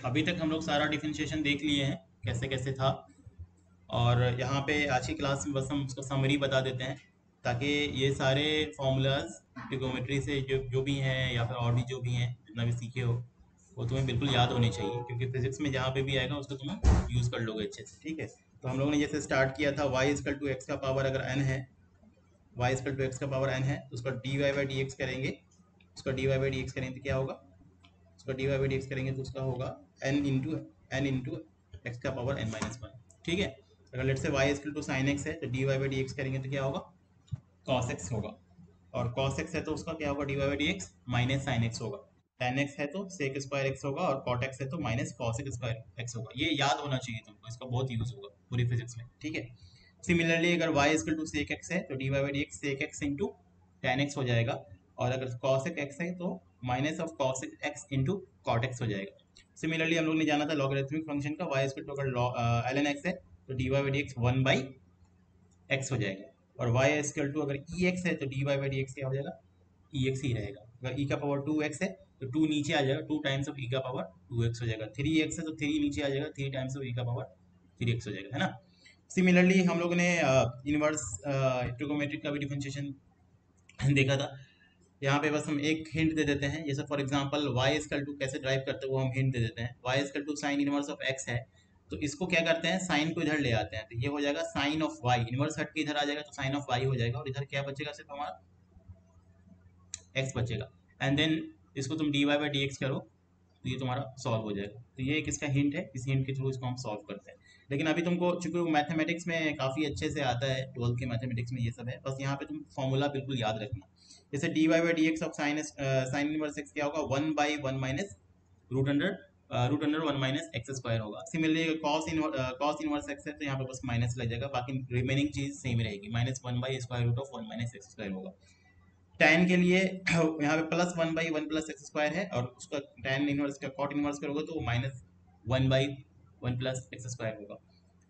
अभी तक हम लोग सारा डिफरेंशिएशन देख लिए हैं कैसे कैसे था। और यहाँ पे आज की क्लास में बस हम उसका समरी बता देते हैं, ताकि ये सारे फॉर्मूलाज ट्रिगोमेट्री से जो जो भी हैं या फिर और भी जो भी हैं जितना भी सीखे हो वो तुम्हें बिल्कुल याद होने चाहिए, क्योंकि फिजिक्स में जहाँ पे भी आएगा उसको तुम्हें यूज़ कर लोगे अच्छे से। ठीक है, तो हम लोगों ने जैसे स्टार्ट किया था y इजकल टू एक्स का पावर अगर n है, y इजकल टू एक्स का पावर n है तो उसका d y by d x करेंगे। उसका d y by d x करेंगे तो क्या होगा, उसका d y by d x करेंगे तो उसका होगा n इंटू एक्स का पावर n-1। ठीक है, अगर let say y equal to sine x है तो d y by d x करेंगे तो क्या होगा, कॉस एक्स होगा। और कॉस एक्स है तो उसका क्या होगा, d y by d x minus sine x होगा। टेन एक्स है तो सेक स्क्वायर एक्स होगा, और कॉट एक्स है तो माइनस कॉस स्क्वायर एक्स होगा। ये याद होना चाहिए तुमको, इसका बहुत यूज होगा पूरी फिजिक्स में। ठीक है, सिमिलरली अगर y equal to sec x है तो d y by d x sec x into tan x हो जाएगा। और अगर कॉस एक्स है तो minus of cos x into cot x हो जाएगा। सिमिलरली हम लोग ने जाना था लॉगरिथमिक फंक्शन का, y इजकल टू अगर एल एन एक्स है तो d y by d x one by x हो जाएगा। और y इजकल टू अगर ई एक्स है तो d y by d x क्या हो जाएगा, ई एक्स ही रहेगा। अगर ई का पावर टू एक्स है तो टू नीचे आ जाएगा, टू टाइम्स ऑफ ई का पावर टू एक्स हो जाएगा। थ्री एक्स है तो थ्री नीचे आ जाएगा, थ्री टाइम्स ऑफ ई का पावर थ्री एक्स हो जाएगा, है ना। सिमिलरली हम लोगों ने इनवर्स ट्रिगोमेट्रिक का भी डिफरेंशिएशन देखा था। यहाँ पे बस हम एक हिंट दे देते हैं, जैसे for example y equal to कैसे ड्राइव करते हैं वो हम हिंट दे देते हैं। y equal to sine inverse of x है, तो इसको क्या करते हैं, साइन को इधर ले आते हैं तो ये हो जाएगा साइन ऑफ y, इनवर्स हट के इधर आ जाएगा तो साइन ऑफ y हो जाएगा, और इधर क्या बचेगा, सिर्फ हमारा x बचेगा। एंड देन इसको तुम d y by d x करो तो ये तुम्हारा सॉल्व हो जाएगा। तो ये एक इसका हिंट है, इस हिंट के थ्रू इसको हम सॉल्व करते हैं। लेकिन अभी तुमको चूंकि मैथमेटिक्स में काफ़ी अच्छे से आता है, ट्वेल्थ के मैथमेटिक्स में ये सब है, बस यहाँ पे तुम फॉर्मूला बिल्कुल याद रखना। जैसे d y by d x of sine sine inverse x क्या होगा, one by one minus root under one minus x square होगा। सिमिलरली कॉस इनवर्स एक्स है तो यहाँ पे बस माइनस लग जाएगा, बाकी रिमेनिंग चीज सेम रहेगी, minus one by square root of one minus x square होगा। tan के लिए यहाँ पे plus one by one plus x square है, और उसका tan इनवर्स का कॉट इनवर्स करोगे तो minus one by one plus x square होगा।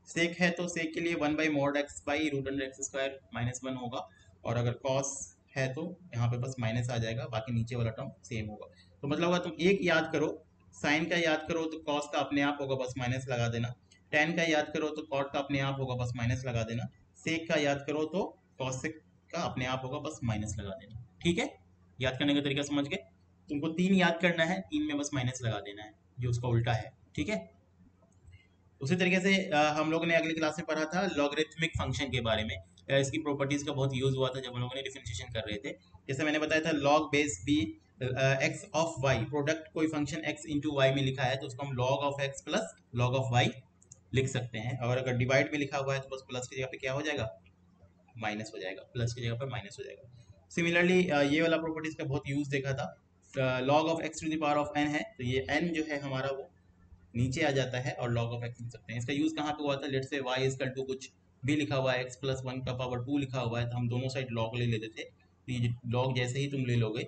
सेक है तो सेक के लिए one by mod x by root under x square minus one होगा। और अगर कॉस है तो यहाँ पे बस माइनस आ जाएगा, बाकी नीचे वाला टर्म सेम होगा। तो मतलब अगर तुम एक याद करो, साइन का याद करो तो कॉस का अपने आप होगा, बस माइनस लगा देना। tan का याद करो तो कॉट का अपने आप होगा, बस माइनस लगा देना। सेक का याद करो तो कॉस का अपने आप होगा, बस माइनस लगा देना। ठीक है, याद करने का तरीका समझ गए। तुमको तीन याद करना है, तीन में बस माइनस लगा देना है, जो उसका उल्टा है। ठीक है, उसी तरीके से हम लोगों ने अगली क्लास में पढ़ा था लॉगरिथमिक फंक्शन के बारे में। इसकी प्रॉपर्टीज का बहुत यूज हुआ था जब हम लोगों ने डिफरेंशिएशन कर रहे थे। जैसे मैंने बताया था log base b x of y, product कोई फंक्शन एक्स इंटू वाई में लिखा है तो उसको हम log of x plus log of y लिख सकते हैं। और अगर डिवाइड में लिखा हुआ है तो बस प्लस की जगह पे क्या हो जाएगा, माइनस हो जाएगा, प्लस की जगह पर माइनस हो जाएगा। सिमिलरली ये वाला प्रॉपर्टीज का बहुत यूज देखा था। Log of x to the power of n है तो ये एन जो है हमारा वो नीचे आ जाता है और लॉग ऑफ एक्स लिख सकते हैं। इसका यूज कहाँ पे हुआ था, लेट से वाई इजकल टू कुछ भी लिखा हुआ है, एक्स प्लस वन का पावर टू लिखा हुआ है तो हम दोनों साइड लॉग ले लेते थे। तो ये लॉग जैसे ही तुम ले लोगे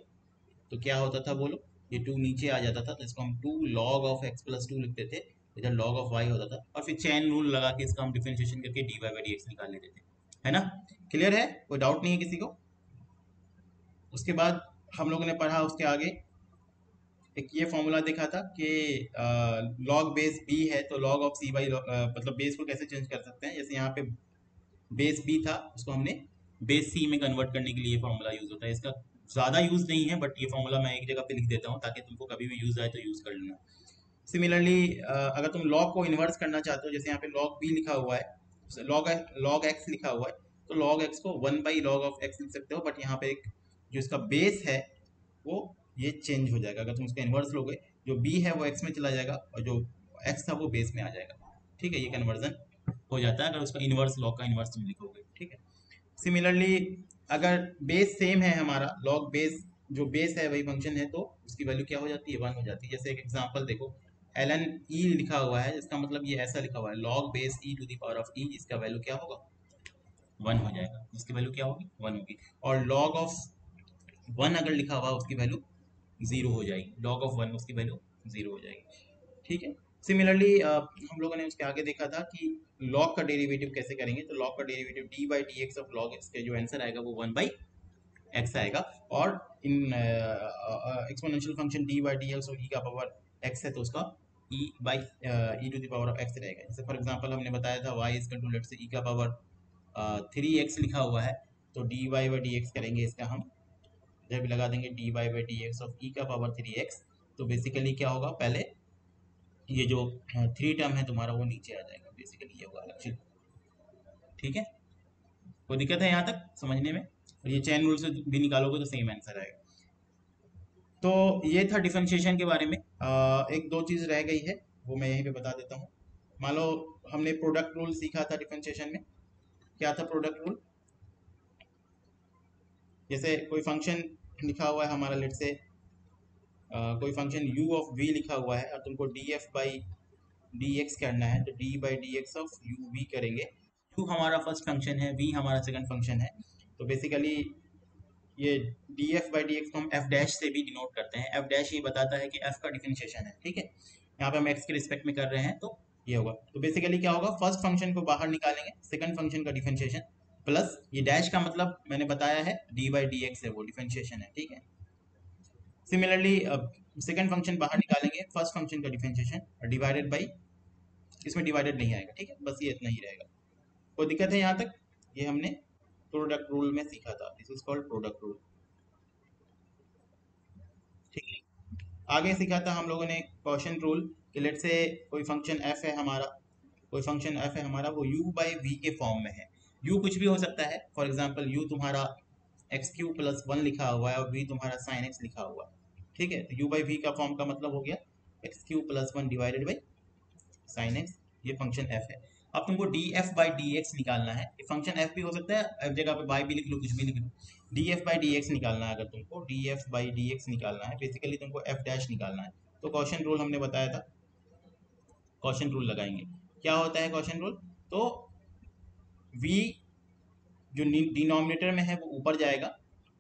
तो क्या होता था बोलो, ये टू नीचे आ जाता था तो इसको हम two log of x plus two लिखते थे, इधर लॉग ऑफ वाई होता था, और फिर चैन रूल लगा के इसका हम डिफरेंशिएशन करके d y by d x निकाल लेते थे। है ना, क्लियर है, कोई डाउट नहीं है किसी को। उसके बाद हम लोगों ने पढ़ा उसके आगे एक ये फॉर्मूला देखा था कि लॉग बेस बी है तो लॉग ऑफ सी बाई, मतलब बेस को कैसे चेंज कर सकते हैं। जैसे यहाँ पे बेस बी था उसको हमने बेस सी में कन्वर्ट करने के लिए ये फॉर्मूला यूज होता है। इसका ज़्यादा यूज नहीं है, बट ये फॉर्मूला मैं एक जगह पे लिख देता हूँ ताकि तुमको कभी भी यूज आए तो यूज कर लेना। सिमिलरली अगर तुम लॉग को इन्वर्स करना चाहते हो, जैसे यहाँ पे लॉग बी लिखा हुआ है, लॉग लॉग एक्स लिखा हुआ है, तो लॉग एक्स को one by log of x लिख सकते हो, बट यहाँ पे एक जो इसका बेस है वो ये चेंज हो जाएगा। अगर तुम उसका इन्वर्स लोगे, जो बी है वो एक्स में चला जाएगा और जो एक्स था वो बेस में आ जाएगा। ठीक है, ये कन्वर्जन हो जाता है अगर उसका इन्वर्स लॉग का इन्वर्स तुम लिखोगे। ठीक है, सिमिलरली अगर बेस सेम है हमारा, लॉग बेस जो बेस है वही फंक्शन है तो उसकी वैल्यू क्या हो जाती है, वन हो जाती है। जैसे एक एग्जांपल देखो, एल एन ई लिखा हुआ है, इसका मतलब ये ऐसा लिखा हुआ है log base e to the power of e, इसका वैल्यू क्या होगा, वन हो जाएगा, इसकी वैल्यू क्या होगी, वन होगी। और लॉग ऑफ वन अगर लिखा हुआ उसकी वैल्यू जीरो हो जाएगी, लॉग ऑफ वन उसकी वैल्यू जीरो हो जाएगी। ठीक है, सिमिलरली हम लोगों ने उसके आगे देखा था कि लॉग का डेरिवेटिव कैसे करेंगे। तो लॉग का derivative D by d x of log x के जो आंसर आएगा वो वन बाई एक्स आएगा। और इन exponential function d by d x और ई का पावर एक्स है तो उसका e by e to the power of x रहेगा। जैसे फॉर एग्जांपल हमने बताया था वाई इज टू लेट से ई का पावर 3x लिखा हुआ है, तो d y by d x करेंगे इसका हम, जब लगा देंगे d y by d x of e का पावर 3x, तो बेसिकली क्या होगा, पहले ये जो 3 टर्म है तुम्हारा वो नीचे आ जाएगा, बेसिकली ये होगा लक्षण। ठीक है, कोई दिक्कत है यहाँ तक समझने में? और ये चैन रूल से भी निकालोगे तो सेम आंसर आएगा। तो ये था डिफरेंशिएशन के बारे में। एक दो चीज़ रह गई है, वो मैं यहीं पे बता देता हूँ। मान लो हमने प्रोडक्ट रूल सीखा था डिफरेंशिएशन में। क्या था प्रोडक्ट रूल? जैसे कोई फंक्शन लिखा हुआ है हमारा, लेट से कोई फंक्शन u ऑफ v लिखा हुआ है और तुमको df बाई dx करना है, तो d by d x of u v करेंगे। u हमारा फर्स्ट फंक्शन है, v हमारा सेकंड फंक्शन है, तो बेसिकली ये df बाई डी एक्स को हम f डैश से भी डिनोट करते हैं। f डैश ये बताता है कि f का डिफरेंशिएशन है। ठीक है, यहाँ पे हम x के रिस्पेक्ट में कर रहे हैं, तो ये होगा। तो बेसिकली क्या होगा, फर्स्ट फंक्शन को बाहर निकालेंगे, सेकंड फंक्शन का डिफरेंशिएशन, प्लस ये डैश का मतलब मैंने बताया है d बाई डी एक्स है, वो डिफरेंशिएशन है। ठीक है, सिमिलरली सेकंड फंक्शन बाहर निकालेंगे, फर्स्ट फंक्शन का डिफरेंशिएशन डिवाइडेड बाई, इसमें डिवाइडेड नहीं आएगा। ठीक है, बस ये इतना ही रहेगा। कोई दिक्कत है यहाँ तक? ये हमने प्रोडक्ट रूल में सीखा था, this is called product rule. ठीक है, आगे सीखा था हम लोगों ने क्वेश्चन रूल कि लेट से कोई फंक्शन f है हमारा, कोई फंक्शन f है हमारा, वो u बाई वी के फॉर्म में है। u कुछ भी हो सकता है, फॉर एग्जांपल u तुम्हारा एक्स क्यू प्लस 1 लिखा हुआ है और v तुम्हारा साइन x लिखा हुआ है। ठीक है, तो u बाई वी का फॉर्म का मतलब हो गया x Q plus 1 divided by sine x, ये फंक्शन f है। अब तुमको d f by d x निकालना है। ये फंक्शन f भी हो सकता है, f जगह पे y भी लिख लो, कुछ भी लिख लो। D f by d x निकालना है, अगर तुमको d f by d x निकालना है, बेसिकली तुमको f डैश निकालना है। तो क्वेश्चन रूल हमने बताया था, क्वेश्चन रूल लगाएंगे। क्या होता है क्वेश्चन रूल? तो v जो डिनोमिनेटर में है वो ऊपर जाएगा,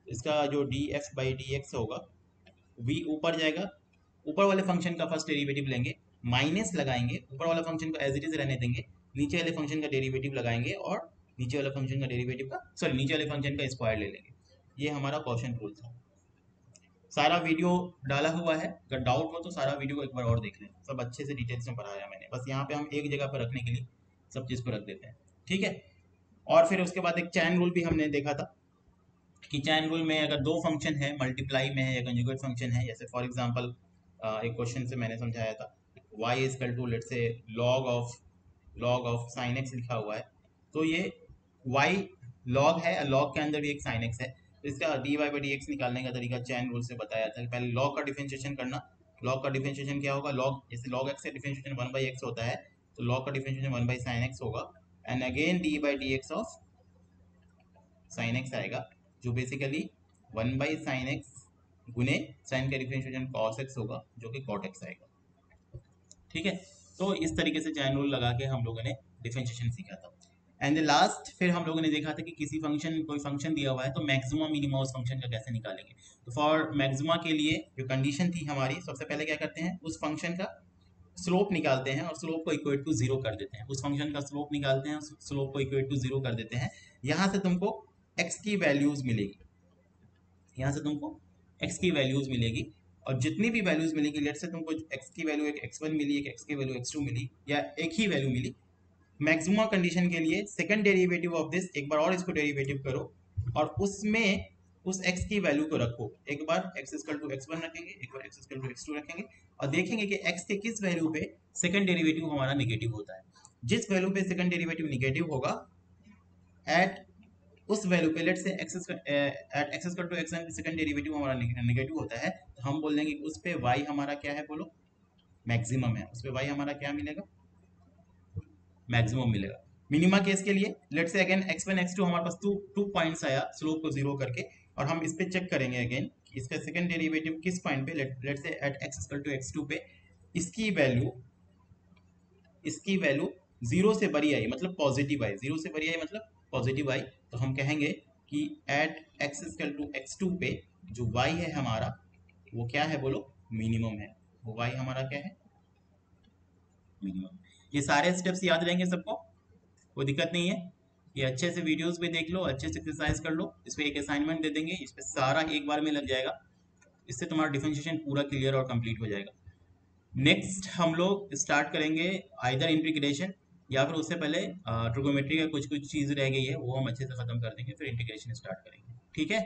इसका जो D f by d x होगा, v ऊपर जाएगा, ऊपर वाले फंक्शन का फर्स्ट डेरिवेटिव लेंगे, माइनस लगाएंगे, ऊपर वाला फंक्शन को एज इट इज रहने देंगे, नीचे वाले फंक्शन का डेरिवेटिव लगाएंगे और नीचे वाले फंक्शन का डेरिवेटिव का सॉरी नीचे वाले फंक्शन का स्क्वायर ले लेंगे। ये हमारा क्वेश्चन रूल था। सारा वीडियो डाला हुआ है, अगर डाउट हो तो सारा वीडियो एक बार और देख लें, सब अच्छे से डिटेल्स में पढ़ाया मैंने, बस यहाँ पे हम एक जगह पर रखने के लिए सब चीज़ को रख देते हैं। ठीक है, और फिर उसके बाद एक चैन रूल भी हमने देखा था कि चैन रूल में अगर दो फंक्शन है, मल्टीप्लाई में है या कंजुगेट फंक्शन है, जैसे फॉर एग्जांपल एक क्वेश्चन से मैंने समझाया था y is equal to let say log of sine x लिखा हुआ है, तो ये y लॉग है, लॉग के अंदर भी एक साइन x है, तो इसका dy बाई डी एक्स निकालने का तरीका चैन रूल से बताया था कि पहले लॉग का डिफरेंशिएशन करना। लॉग का डिफरेंशिएशन क्या होगा, लॉग जैसे लॉग x का डिफरेंशिएशन 1 बाई एक्स होता है, तो लॉग का डिफरेंशिएशन 1 बाई साइन x होगा, and again D by d x of sine x आएगा, जो बेसिकली 1 बाई साइन एक्स गुने साइन का डिफरेंशिएशन कॉस एक्स होगा, जो कि कॉट एक्स आएगा। ठीक है, तो इस तरीके से चैन रूल लगा के हम लोगों ने डिफरेंशिएशन सीखा था। एंड द लास्ट फिर हम लोगों ने देखा था कि किसी फंक्शन कोई फंक्शन दिया हुआ है तो मैक्सिमम मिनिमम उस फंक्शन का कैसे निकालेंगे। तो फॉर मैक्सिमा के लिए जो कंडीशन थी हमारी, सबसे पहले क्या करते हैं, उस फंक्शन का स्लोप निकालते हैं और स्लोप को इक्वेट टू जीरो कर देते हैं। उस फंक्शन का स्लोप निकालते हैं, स्लोप को इक्वेट टू जीरो कर देते हैं। यहाँ से तुमको x की वैल्यूज मिलेगी, यहाँ से तुमको x की वैल्यूज मिलेगी, और जितनी भी वैल्यूज मिलेगी, लेट से तुमको x की वैल्यू एक x1 मिली, एक x की वैल्यू x2 मिली, या एक ही वैल्यू मिली, मैक्सिमा कंडीशन के लिए सेकंड डेरिवेटिव ऑफ दिस, एक बार और इसको डेरिवेटिव करो और उसमें उस x की वैल्यू को रखो। एक बार x इक्वल टू x1 रखेंगे, एक बार x इक्वल टू x2 रखेंगे, और देखेंगे कि x के किस वैल्यू पे सेकंड डेरिवेटिव हमारा नेगेटिव होता है। जिस वैल्यू पे सेकंड डेरिवेटिव नेगेटिव होगा, एट उस वैल्यू पे let say at x equal to x1 second derivative हमारा नेगेटिव होता है, तो हम बोल देंगे उस पे y हमारा क्या है, बोलो मैक्सिमम है, उस पे y हमारा क्या मिलेगा, मैक्सिमम मिलेगा। मिनिमा केस के लिए लेट से अगेन x1 x2 हमारे पास टू पॉइंट्स आया स्लोप को जीरो करके, और हम इस पे चेक करेंगे अगेन इसका सेकंड डेरिवेटिव किस पॉइंट पे, let say at x equal to x2 पे इसकी वैल्यू जीरो से बड़ी आई, मतलब पॉजिटिव आई, जीरो से बड़ी आई मतलब पॉजिटिव आई, तो हम कहेंगे कि eight x equal to x2 पे जो y है हमारा वो क्या है, बोलो मिनिमम है, वो y हमारा क्या है, मिनिमम। ये सारे स्टेप्स याद रहेंगे सबको, कोई दिक्कत नहीं है। ये अच्छे से वीडियोस भी देख लो, अच्छे से एक्सरसाइज कर लो, इस पे एक असाइनमेंट दे देंगे, इस पे सारा एक बार में लग जाएगा, इससे तुम्हारा डिफरेंशिएशन पूरा क्लियर और कंप्लीट हो जाएगा। नेक्स्ट हम लोग स्टार्ट करेंगे आइदर इंटीग्रेशन, या फिर उससे पहले ट्रिगोमेट्री का कुछ कुछ चीज़ रह गई है वो हम अच्छे से ख़त्म कर देंगे, फिर इंटीग्रेशन स्टार्ट करेंगे। ठीक है।